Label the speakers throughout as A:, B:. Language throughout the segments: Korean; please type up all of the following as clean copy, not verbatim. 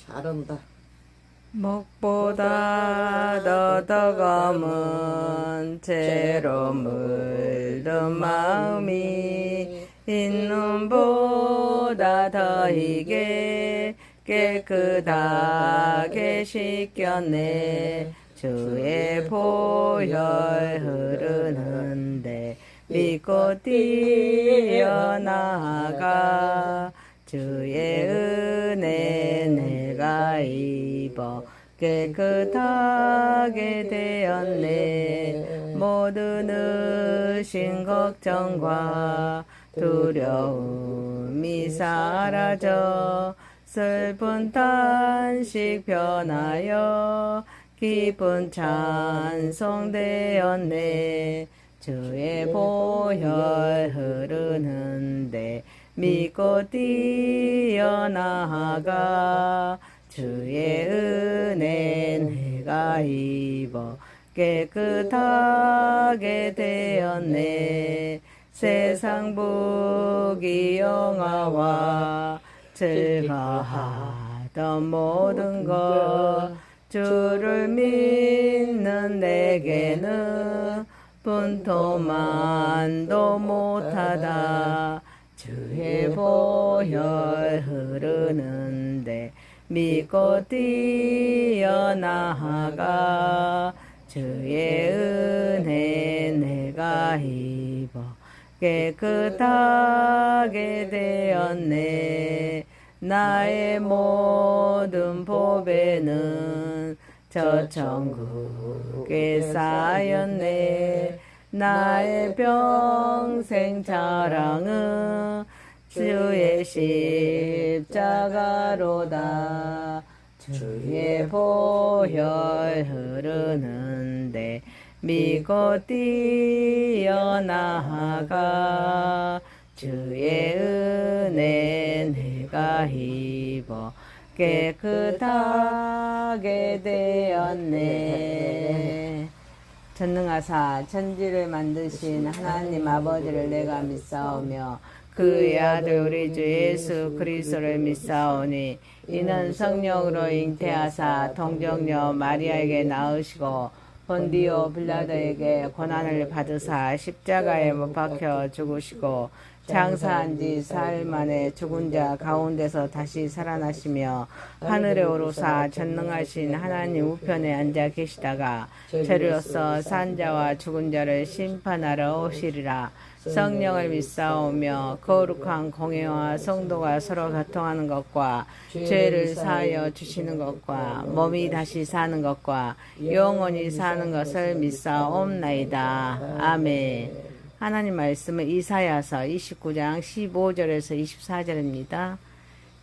A: 잘한다.
B: 목보다 더 검은 채로 물든 마음이 흰눈보다 더 희게 깨끗하게 씻겼네. 주의 보혈 흐르는데 믿고 뛰어나가 주의 은혜 내가 입어 깨끗하게 되었네. 모든 의심 걱정과 두려움이 사라져 슬픈 탄식 변하여 기쁜 찬송 되었네. 주의 보혈 흐르는데 믿고 뛰어나가 주의 은혜 내가 입어 깨끗하게 되었네. 세상 부귀 영화와 즐거하던 모든 것 주를 믿는 내게는 분토만도 못하다. 주의 보혈 흐르는데 믿고 뛰어나가 주의 은혜 내가 입어 깨끗하게 되었네. 나의 모든 보배는 저 천국에 쌓였네. 나의 평생 자랑은 주의 십자가로다. 주의 보혈 흐르는데 믿고 뛰어나가 주의 은혜 내가 입어 깨끗하게 되었네. 전능하사 천지를 만드신 하나님 아버지를 내가 믿사오며 그의 아들 우리 주 예수 그리스도를 믿사오니 이는 성령으로 잉태하사 동정녀 마리아에게 낳으시고 본디오 빌라도에게 고난을 받으사 십자가에 못 박혀 죽으시고 장사한 지 사흘 만에 죽은 자 가운데서 다시 살아나시며 하늘에 오르사 전능하신 하나님 우편에 앉아 계시다가 저리로서 산 자와 죽은 자를 심판하러 오시리라. 성령을 믿사오며 거룩한 공회와 성도가 서로 교통하는 것과 죄를 사하여 주시는 것과 몸이 다시 사는 것과 영원히 사는 것을 믿사옵나이다. 아멘. 하나님 말씀은 이사야서 29장 15절에서 24절입니다.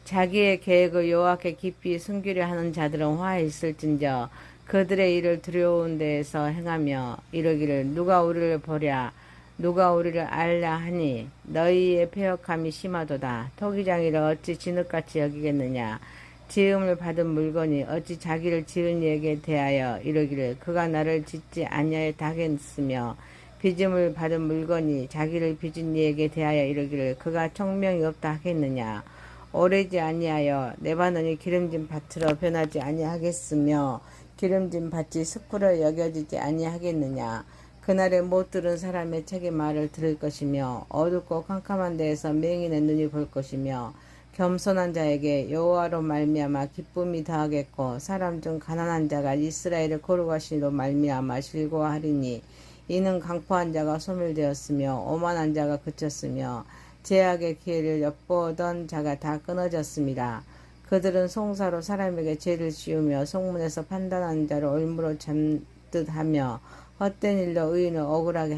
B: 자기의 계획을 여호와께 깊이 숨기려 하는 자들은 화에 있을진저 그들의 일을 두려운 데에서 행하며 이러기를 누가 우리를 보랴 누가 우리를 알라 하니 너희의 패역함이 심하도다. 토기장이를 어찌 진흙같이 여기겠느냐. 지음을 받은 물건이 어찌 자기를 지은 이에게 대하여 이러기를 그가 나를 짓지 아니하였다 하겠으며 빚음을 받은 물건이 자기를 빚은 이에게 대하여 이러기를 그가 총명이 없다 하겠느냐. 오래지 아니하여 레바논이 기름진 밭으로 변하지 아니하겠으며 기름진 밭이 습구로 여겨지지 아니하겠느냐. 그날에 못 들은 사람의 책의 말을 들을 것이며 어둡고 캄캄한 데에서 맹인의 눈이 볼 것이며 겸손한 자에게 여호와로 말미암아 기쁨이 더하겠고 사람 중 가난한 자가 이스라엘을 거룩하시로 말미암아 즐거워하리니 이는 강포한 자가 소멸되었으며 오만한 자가 그쳤으며 제약의 기회를 엿보던 자가 다 끊어졌습니다. 그들은 송사로 사람에게 죄를 지으며 송문에서 판단하는 자를 올무로 잡듯 하며 헛된 일로 의인을 억울하게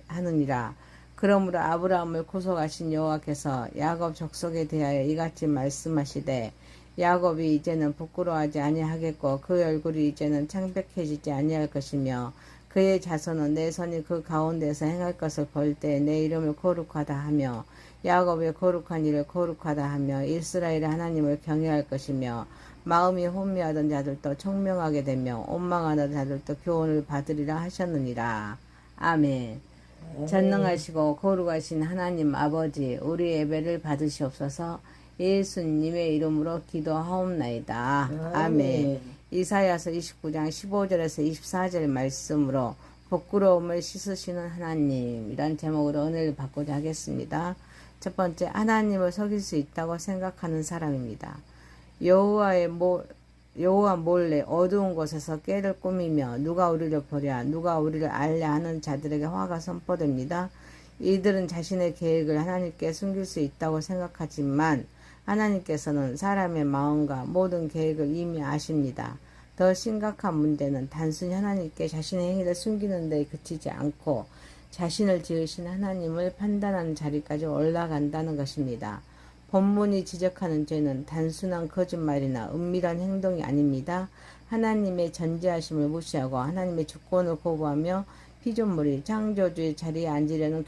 B: 하느니라. 그러므로 아브라함을 구속하신 여호와께서 야곱 족속에 대하여 이같이 말씀하시되 야곱이 이제는 부끄러워하지 아니하겠고 그 얼굴이 이제는 창백해지지 아니할 것이며 그의 자손은 내 손이 그 가운데서 행할 것을 볼 때 내 이름을 거룩하다 하며 야곱의 거룩한 일을 거룩하다 하며 이스라엘의 하나님을 경외할 것이며 마음이 혼미하던 자들도 총명하게 되며 원망하던 자들도 교훈을 받으리라 하셨느니라. 아멘. 전능하시고 거룩하신 하나님 아버지, 우리 예배를 받으시옵소서. 예수님의 이름으로 기도하옵나이다. 아멘. 이사야서 29장 15절에서 24절 말씀으로 부끄러움을 씻으시는 하나님, 이란 제목으로 은혜를 받고자 하겠습니다. 첫 번째, 하나님을 속일 수 있다고 생각하는 사람입니다. 여호와 몰래 어두운 곳에서 깨를 꾸미며 누가 우리를 보랴 누가 우리를 알랴 하는 자들에게 화가 선포됩니다. 이들은 자신의 계획을 하나님께 숨길 수 있다고 생각하지만 하나님께서는 사람의 마음과 모든 계획을 이미 아십니다. 더 심각한 문제는 단순히 하나님께 자신의 행위를 숨기는 데 그치지 않고 자신을 지으신 하나님을 판단하는 자리까지 올라간다는 것입니다. 본문이 지적하는 죄는 단순한 거짓말이나 은밀한 행동이 아닙니다. 하나님의 전지하심을 무시하고 하나님의 주권을 거부하며 피조물이 창조주의 자리에 앉으려는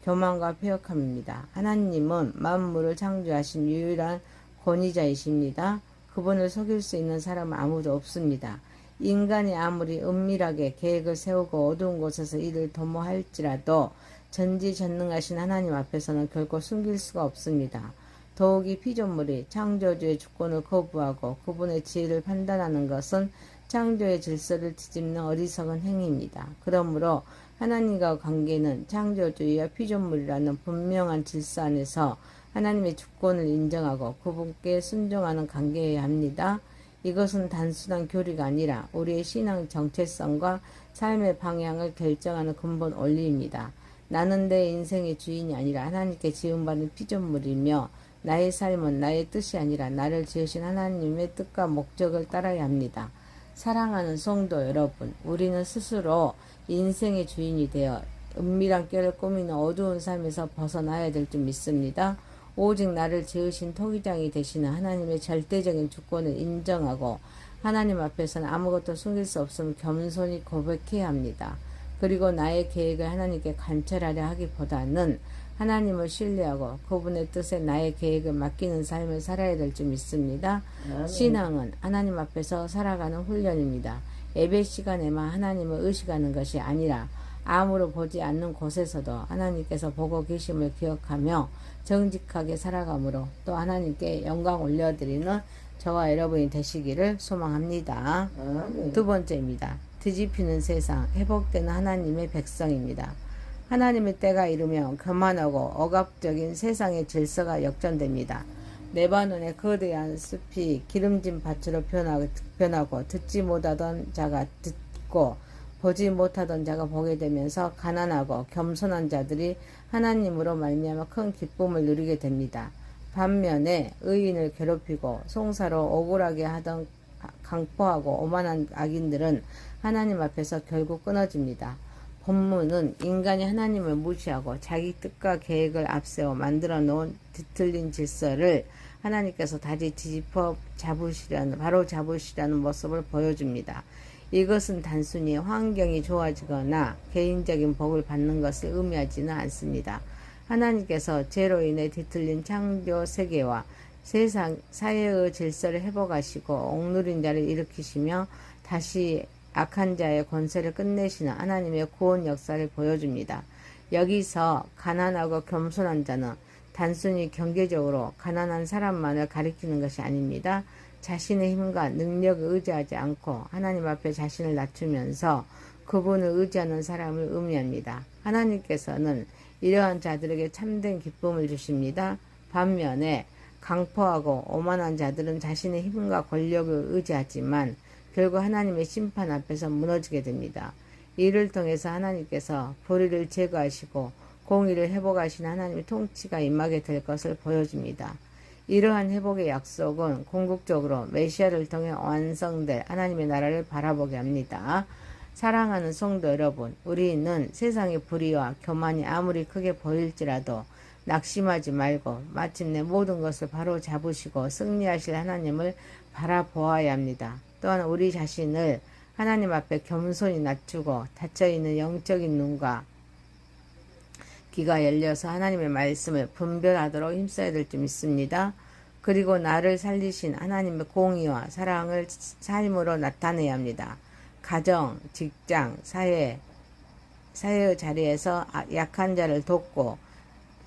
B: 교만과 폐역함입니다. 하나님은 만물을 창조하신 유일한 권위자이십니다. 그분을 속일 수 있는 사람은 아무도 없습니다. 인간이 아무리 은밀하게 계획을 세우고 어두운 곳에서 일을 도모할지라도 전지전능하신 하나님 앞에서는 결코 숨길 수가 없습니다. 더욱이 피조물이 창조주의 주권을 거부하고 그분의 지혜를 판단하는 것은 창조의 질서를 뒤집는 어리석은 행위입니다. 그러므로 하나님과 관계는 창조주의와 피조물이라는 분명한 질서 안에서 하나님의 주권을 인정하고 그분께 순종하는 관계여야 합니다. 이것은 단순한 교리가 아니라 우리의 신앙 정체성과 삶의 방향을 결정하는 근본 원리입니다. 나는 내 인생의 주인이 아니라 하나님께 지음받은 피조물이며 나의 삶은 나의 뜻이 아니라 나를 지으신 하나님의 뜻과 목적을 따라야 합니다. 사랑하는 성도 여러분, 우리는 스스로 인생의 주인이 되어 은밀한 꾀를 꾸미는 어두운 삶에서 벗어나야 될 줄 믿습니다. 오직 나를 지으신 토기장이 되시는 하나님의 절대적인 주권을 인정하고 하나님 앞에서는 아무것도 숨길 수 없음을 겸손히 고백해야 합니다. 그리고 나의 계획을 하나님께 관철하려 하기보다는 하나님을 신뢰하고 그분의 뜻에 나의 계획을 맡기는 삶을 살아야 될 줄 믿습니다. 신앙은 하나님 앞에서 살아가는 훈련입니다. 예배 시간에만 하나님을 의식하는 것이 아니라 아무로 보지 않는 곳에서도 하나님께서 보고 계심을 기억하며 정직하게 살아감으로 또 하나님께 영광 올려드리는 저와 여러분이 되시기를 소망합니다. 두 번째입니다. 뒤집히는 세상, 회복되는 하나님의 백성입니다. 하나님의 때가 이르면 교만하고 억압적인 세상의 질서가 역전됩니다. 레바논의 거대한 숲이 기름진 밭으로 변하고 듣지 못하던 자가 듣고 보지 못하던 자가 보게 되면서 가난하고 겸손한 자들이 하나님으로 말미암아 큰 기쁨을 누리게 됩니다. 반면에 의인을 괴롭히고 송사로 억울하게 하던 강포하고 오만한 악인들은 하나님 앞에서 결국 끊어집니다. 본문은 인간이 하나님을 무시하고 자기 뜻과 계획을 앞세워 만들어 놓은 뒤틀린 질서를 하나님께서 다시 뒤집어 바로 잡으시려는 모습을 보여줍니다. 이것은 단순히 환경이 좋아지거나 개인적인 복을 받는 것을 의미하지는 않습니다. 하나님께서 죄로 인해 뒤틀린 창조 세계와 사회의 질서를 회복하시고 억누린 자를 일으키시며 다시 악한 자의 권세를 끝내시는 하나님의 구원 역사를 보여줍니다. 여기서 가난하고 겸손한 자는 단순히 경제적으로 가난한 사람만을 가리키는 것이 아닙니다. 자신의 힘과 능력을 의지하지 않고 하나님 앞에 자신을 낮추면서 그분을 의지하는 사람을 의미합니다. 하나님께서는 이러한 자들에게 참된 기쁨을 주십니다. 반면에 강포하고 오만한 자들은 자신의 힘과 권력을 의지하지만 결국 하나님의 심판 앞에서 무너지게 됩니다. 이를 통해서 하나님께서 불의를 제거하시고 공의를 회복하시는 하나님의 통치가 임하게 될 것을 보여줍니다. 이러한 회복의 약속은 궁극적으로 메시아를 통해 완성될 하나님의 나라를 바라보게 합니다. 사랑하는 성도 여러분, 우리는 세상의 불의와 교만이 아무리 크게 보일지라도 낙심하지 말고 마침내 모든 것을 바로 잡으시고 승리하실 하나님을 바라보아야 합니다. 또한 우리 자신을 하나님 앞에 겸손히 낮추고 닫혀있는 영적인 눈과 귀가 열려서 하나님의 말씀을 분별하도록 힘써야 될 줄 믿습니다. 그리고 나를 살리신 하나님의 공의와 사랑을 삶으로 나타내야 합니다. 가정, 직장, 사회의 자리에서 약한 자를 돕고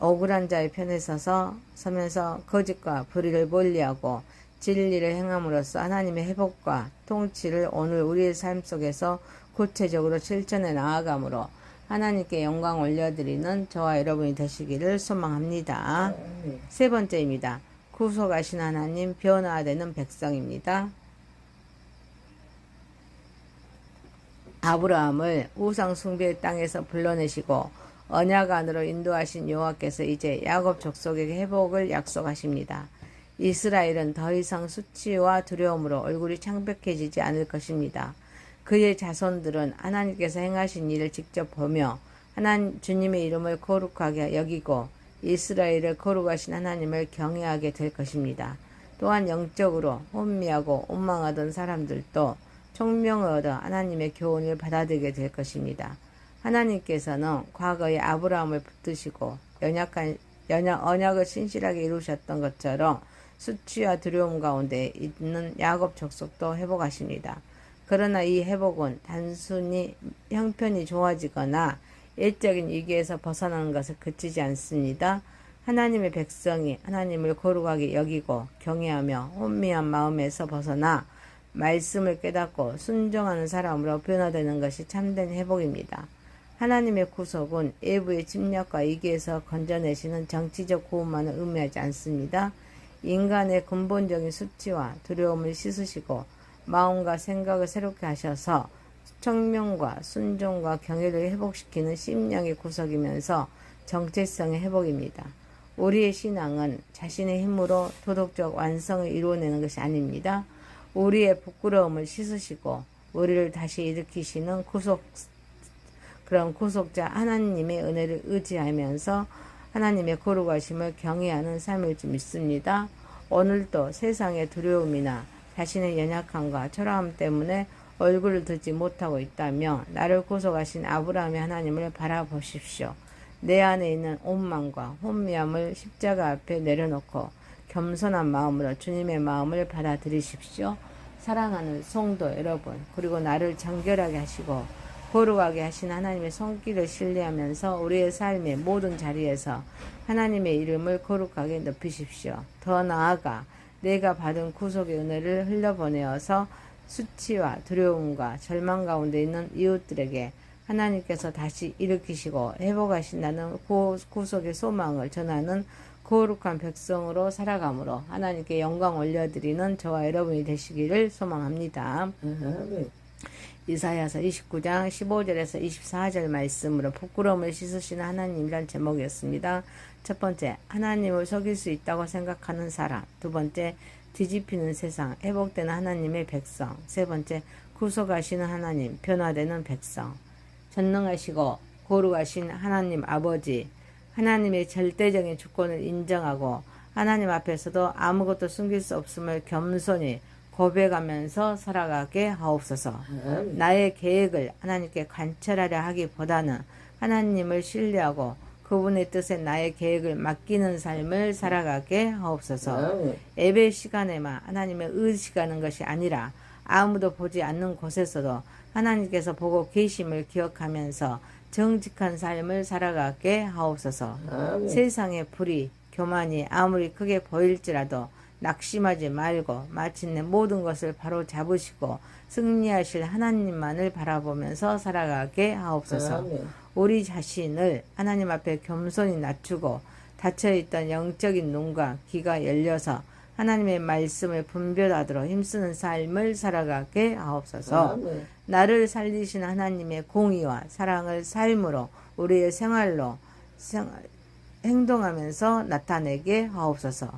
B: 억울한 자의 편에 서면서 거짓과 불의를 멀리하고 진리를 행함으로써 하나님의 회복과 통치를 오늘 우리의 삶 속에서 구체적으로 실천해 나아가므로 하나님께 영광 올려드리는 저와 여러분이 되시기를 소망합니다. 세 번째입니다. 구속하신 하나님, 변화되는 백성입니다. 아브라함을 우상 숭배의 땅에서 불러내시고 언약 안으로 인도하신 여호와께서 이제 야곱 족속에게 회복을 약속하십니다. 이스라엘은 더 이상 수치와 두려움으로 얼굴이 창백해지지 않을 것입니다. 그의 자손들은 하나님께서 행하신 일을 직접 보며 주님의 이름을 거룩하게 여기고 이스라엘을 거룩하신 하나님을 경외하게 될 것입니다. 또한 영적으로 혼미하고 원망하던 사람들도 총명을 얻어 하나님의 교훈을 받아들이게 될 것입니다. 하나님께서는 과거에 아브라함을 붙드시고 언약을 신실하게 이루셨던 것처럼 수치와 두려움 가운데 있는 야곱 족속도 회복하십니다. 그러나 이 회복은 단순히 형편이 좋아지거나 일적인 위기에서 벗어나는 것에 그치지 않습니다. 하나님의 백성이 하나님을 거룩하게 여기고 경외하며 혼미한 마음에서 벗어나 말씀을 깨닫고 순종하는 사람으로 변화되는 것이 참된 회복입니다. 하나님의 구속은 외부의 침략과 위기에서 건져내시는 정치적 구원만을 의미하지 않습니다. 인간의 근본적인 수치와 두려움을 씻으시고 마음과 생각을 새롭게 하셔서 청명과 순종과 경외를 회복시키는 심령의 구속이면서 정체성의 회복입니다. 우리의 신앙은 자신의 힘으로 도덕적 완성을 이루어내는 것이 아닙니다. 우리의 부끄러움을 씻으시고 우리를 다시 일으키시는 그런 구속자 하나님의 은혜를 의지하면서 하나님의 거룩하심을 경외하는 삶일 줄 믿습니다. 오늘도 세상의 두려움이나 자신의 연약함과 초라함 때문에 얼굴을 들지 못하고 있다며 나를 구속하신 아브라함의 하나님을 바라보십시오. 내 안에 있는 원망과 혼미함을 십자가 앞에 내려놓고 겸손한 마음으로 주님의 마음을 받아들이십시오. 사랑하는 성도 여러분, 그리고 나를 정결하게 하시고 거룩하게 하신 하나님의 손길을 신뢰하면서 우리의 삶의 모든 자리에서 하나님의 이름을 거룩하게 높이십시오. 더 나아가 내가 받은 구속의 은혜를 흘려보내어서 수치와 두려움과 절망 가운데 있는 이웃들에게 하나님께서 다시 일으키시고 회복하신다는 구속의 소망을 전하는 거룩한 백성으로 살아가므로 하나님께 영광 올려드리는 저와 여러분이 되시기를 소망합니다. 이사야서 29장 15절에서 24절 말씀으로 부끄러움을 씻으시는 하나님이란 제목이었습니다. 첫 번째, 하나님을 속일 수 있다고 생각하는 사람. 두 번째, 뒤집히는 세상, 회복되는 하나님의 백성. 세 번째, 구속하시는 하나님, 변화되는 백성. 전능하시고 거룩하신 하나님 아버지, 하나님의 절대적인 주권을 인정하고 하나님 앞에서도 아무것도 숨길 수 없음을 겸손히 고백하면서 살아가게 하옵소서. 나의 계획을 하나님께 관철하려 하기보다는 하나님을 신뢰하고 그분의 뜻에 나의 계획을 맡기는 삶을 살아가게 하옵소서. 예배 시간에만 하나님을 의식하는 것이 아니라 아무도 보지 않는 곳에서도 하나님께서 보고 계심을 기억하면서 정직한 삶을 살아가게 하옵소서. 세상의 불의, 교만이 아무리 크게 보일지라도 낙심하지 말고 마침내 모든 것을 바로 잡으시고 승리하실 하나님만을 바라보면서 살아가게 하옵소서. 우리 자신을 하나님 앞에 겸손히 낮추고 닫혀있던 영적인 눈과 귀가 열려서 하나님의 말씀을 분별하도록 힘쓰는 삶을 살아가게 하옵소서. 나를 살리신 하나님의 공의와 사랑을 삶으로 우리의 생활로 행동하면서 나타내게 하옵소서.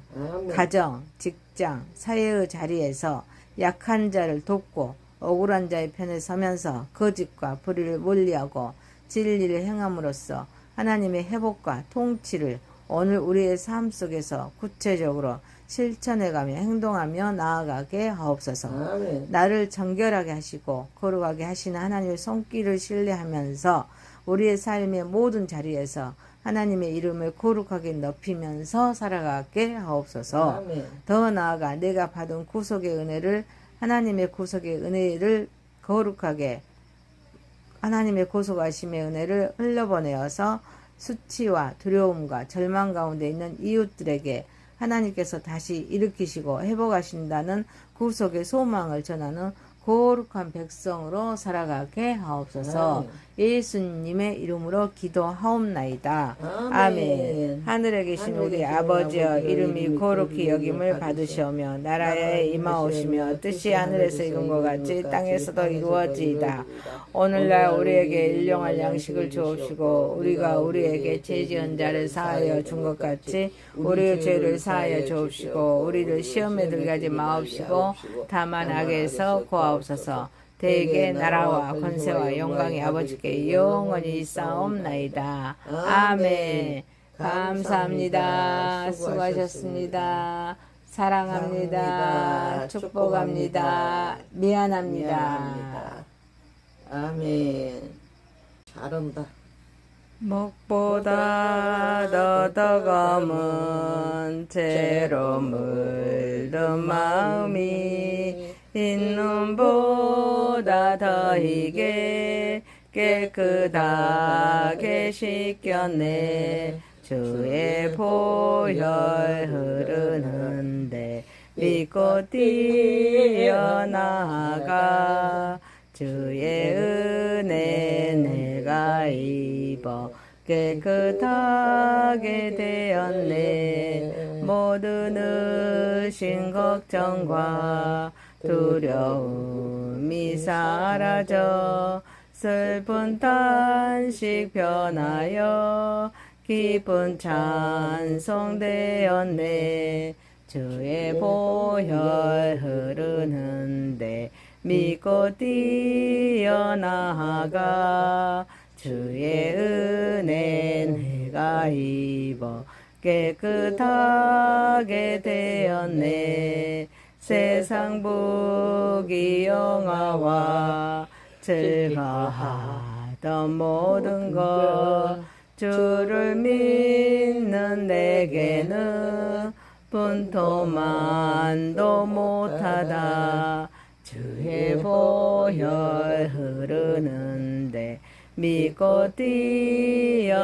B: 가정, 직장, 사회의 자리에서 약한 자를 돕고 억울한 자의 편에 서면서 거짓과 불의를 멀리하고 진리를 행함으로써 하나님의 회복과 통치를 오늘 우리의 삶 속에서 구체적으로 실천해가며 행동하며 나아가게 하옵소서. 나를 정결하게 하시고 거룩하게 하시는 하나님의 손길을 신뢰하면서 우리의 삶의 모든 자리에서 하나님의 이름을 거룩하게 높이면서 살아가게 하옵소서. 더 나아가 내가 받은 구속의 은혜를 하나님의 구속의 은혜를 거룩하게 하나님의 구속하심의 은혜를 흘려보내어서 수치와 두려움과 절망 가운데 있는 이웃들에게 하나님께서 다시 일으키시고 회복하신다는 구속의 소망을 전하는 거룩한 백성으로 살아가게 하옵소서. 예수님의 이름으로 기도하옵나이다. 아멘. 하늘에 계신 우리 아버지여, 이름이 거룩히 여김을 받으시오며 나라에 임하오시며 뜻이 하늘에서 이룬 것 같이 땅에서도 이루어지이다. 오늘날 우리에게 일용할 양식을 주옵시고 우리가 우리에게 죄 지은 자를 사하여 준 것 같이 우리의 죄를 사하여 주옵시고 우리를 시험에 들게 하지 마옵시고 다만 악에서 구하옵소서. 대개 나라와 권세와 영광이 아버지께 영원히 있사옵나이다. 아멘. 감사합니다. 수고하셨습니다. 사랑합니다. 축복합니다. 미안합니다.
A: 아멘. 잘한다.
B: 목보다 더 뜨거운 죄로 물든 마음이 흰눈보다 더 희게 깨끗하게 씻겼네. 주의 보혈 흐르는데 믿고 뛰어나가 주의 은혜 내가 입어 깨끗하게 되었네. 모든 의심 걱정과 두려움이 사라져 슬픈 탄식 변하여 기쁜 찬송 되었네. 주의 보혈 흐르는데 믿고 뛰어나가 주의 은혜 내가 입어 깨끗하게 되었네. 세상 복이 영화와 즐거하던 모든 것 주를 믿는 내게는 분토만도 못하다. 주의 보혈 흐르는데 믿고 뛰어나가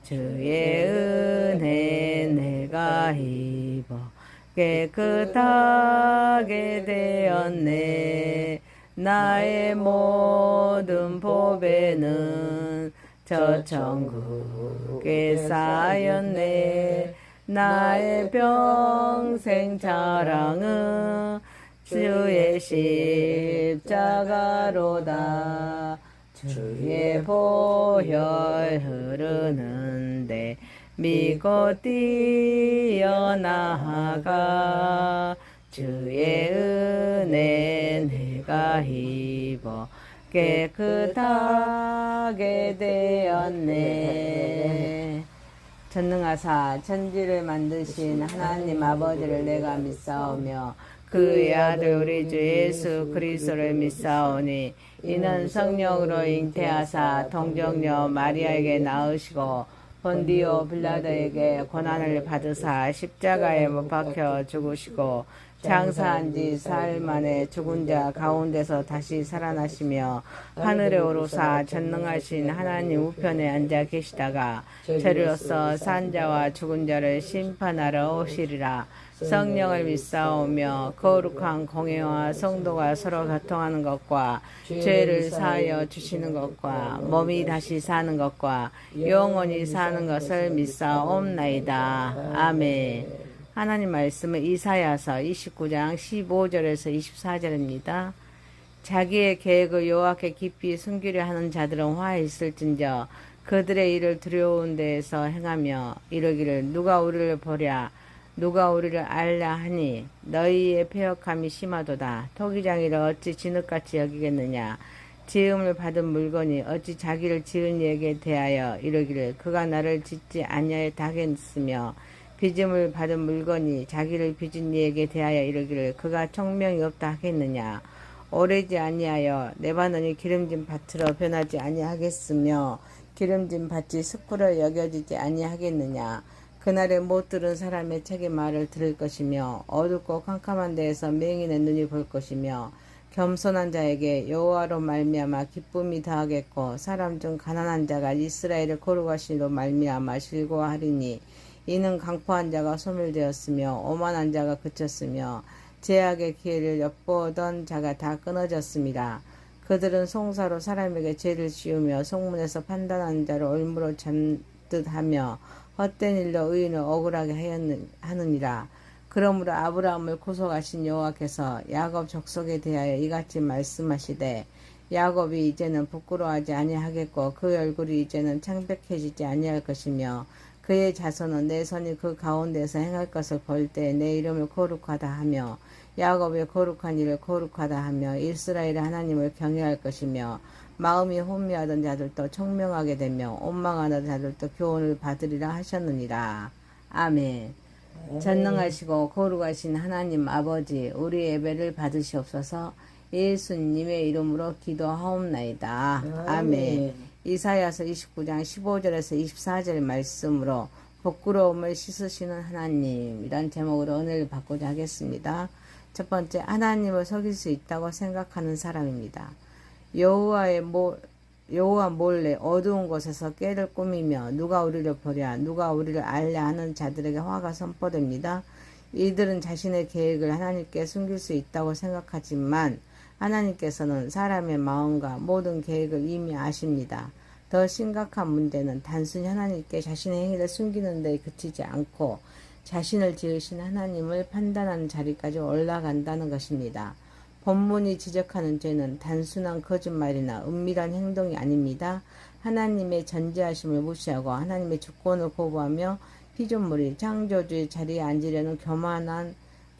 B: 주의 은혜 내가 입어 깨끗하게 되었네. 나의 모든 보배는 저 천국에 쌓였네. 나의 평생 자랑은 주의 십자가로다. 주의 보혈 흐르는데 믿고 뛰어나가 주의 은혜 내가 입어 깨끗하게 되었네. 전능하사 천지를 만드신 하나님 아버지를 내가 믿사오며 그의 아들 우리 주 예수 그리스도를 믿사오니 이는 성령으로 잉태하사 동정녀 마리아에게 낳으시고 본디오 빌라도에게 고난을 받으사 십자가에 못 박혀 죽으시고 장사한 지 사흘 만에 죽은 자 가운데서 다시 살아나시며 하늘에 오르사 전능하신 하나님 우편에 앉아 계시다가 저리로서 산 자와 죽은 자를 심판하러 오시리라. 성령을 믿사오며 거룩한 공회와 성도가 서로 교통하는 것과 죄를 사하여 주시는 것과 몸이 다시 사는 것과 영원히 사는 것을 믿사옵나이다. 아멘. 하나님 말씀은 이사야서 29장 15절에서 24절입니다. 자기의 계획을 여호와께 깊이 숨기려 하는 자들은 화해 있을진저 그들의 일을 두려운 데에서 행하며 이르기를 누가 우리를 보랴 누가 우리를 알라 하니 너희의 패역함이 심하도다. 토기장이를 어찌 진흙같이 여기겠느냐. 지음을 받은 물건이 어찌 자기를 지은 이에게 대하여 이르기를 그가 나를 짓지 아니하였다 하겠으며 빚음을 받은 물건이 자기를 빚은 이에게 대하여 이르기를 그가 총명이 없다 하겠느냐. 오래지 아니하여 레바논이 기름진 밭으로 변하지 아니하겠으며 기름진 밭이 숲으로 여겨지지 아니하겠느냐. 그날에 못 들은 사람의 책의 말을 들을 것이며 어둡고 캄캄한 데에서 맹인의 눈이 볼 것이며 겸손한 자에게 여호와로 말미암아 기쁨이 더하겠고 사람 중 가난한 자가 이스라엘의 거룩하시로 말미암아 즐거워하리니 이는 강포한 자가 소멸되었으며 오만한 자가 그쳤으며 제약의 기회를 엿보던 자가 다 끊어졌습니다. 그들은 송사로 사람에게 죄를 지으며 속문에서 판단하는 자를 올무로 잡듯 하며 헛된 일로 의인을 억울하게 하느니라. 그러므로 아브라함을 구속하신 여호와께서 야곱 족속에 대하여 이같이 말씀하시되 야곱이 이제는 부끄러워하지 아니하겠고 그 얼굴이 이제는 창백해지지 아니할 것이며 그의 자손은 내 손이 그 가운데서 행할 것을 볼 때 내 이름을 거룩하다 하며 야곱의 거룩한 일을 거룩하다 하며 이스라엘의 하나님을 경외할 것이며 마음이 혼미하던 자들도 청명하게 되며 원망하던 자들도 교훈을 받으리라 하셨느니라. 아멘. 전능하시고 거룩하신 하나님 아버지, 우리 예배를 받으시옵소서. 예수님의 이름으로 기도하옵나이다. 아멘. 이사야서 29장 15절에서 24절 말씀으로 부끄러움을 씻으시는 하나님, 이란 제목으로 은혜를 받고자 하겠습니다. 첫 번째, 하나님을 속일 수 있다고 생각하는 사람입니다. 여호와 몰래 어두운 곳에서 깨를 꾸미며 누가 우리를 보랴 누가 우리를 알랴 하는 자들에게 화가 선포됩니다. 이들은 자신의 계획을 하나님께 숨길 수 있다고 생각하지만 하나님께서는 사람의 마음과 모든 계획을 이미 아십니다. 더 심각한 문제는 단순히 하나님께 자신의 행위를 숨기는 데 그치지 않고 자신을 지으신 하나님을 판단하는 자리까지 올라간다는 것입니다. 본문이 지적하는 죄는 단순한 거짓말이나 은밀한 행동이 아닙니다. 하나님의 전지하심을 무시하고 하나님의 주권을 거부하며 피조물이 창조주의 자리에 앉으려는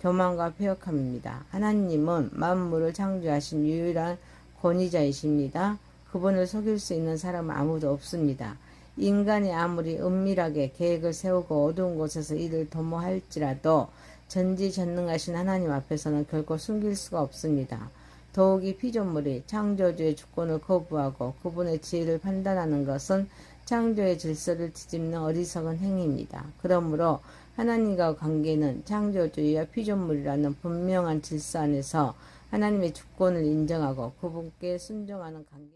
B: 교만과 폐역함입니다. 하나님은 만물을 창조하신 유일한 권위자이십니다. 그분을 속일 수 있는 사람은 아무도 없습니다. 인간이 아무리 은밀하게 계획을 세우고 어두운 곳에서 일을 도모할지라도 전지전능하신 하나님 앞에서는 결코 숨길 수가 없습니다. 더욱이 피조물이 창조주의 주권을 거부하고 그분의 지혜를 판단하는 것은 창조의 질서를 뒤집는 어리석은 행위입니다. 그러므로 하나님과 관계는 창조주의와 피조물이라는 분명한 질서 안에서 하나님의 주권을 인정하고 그분께 순종하는 관계.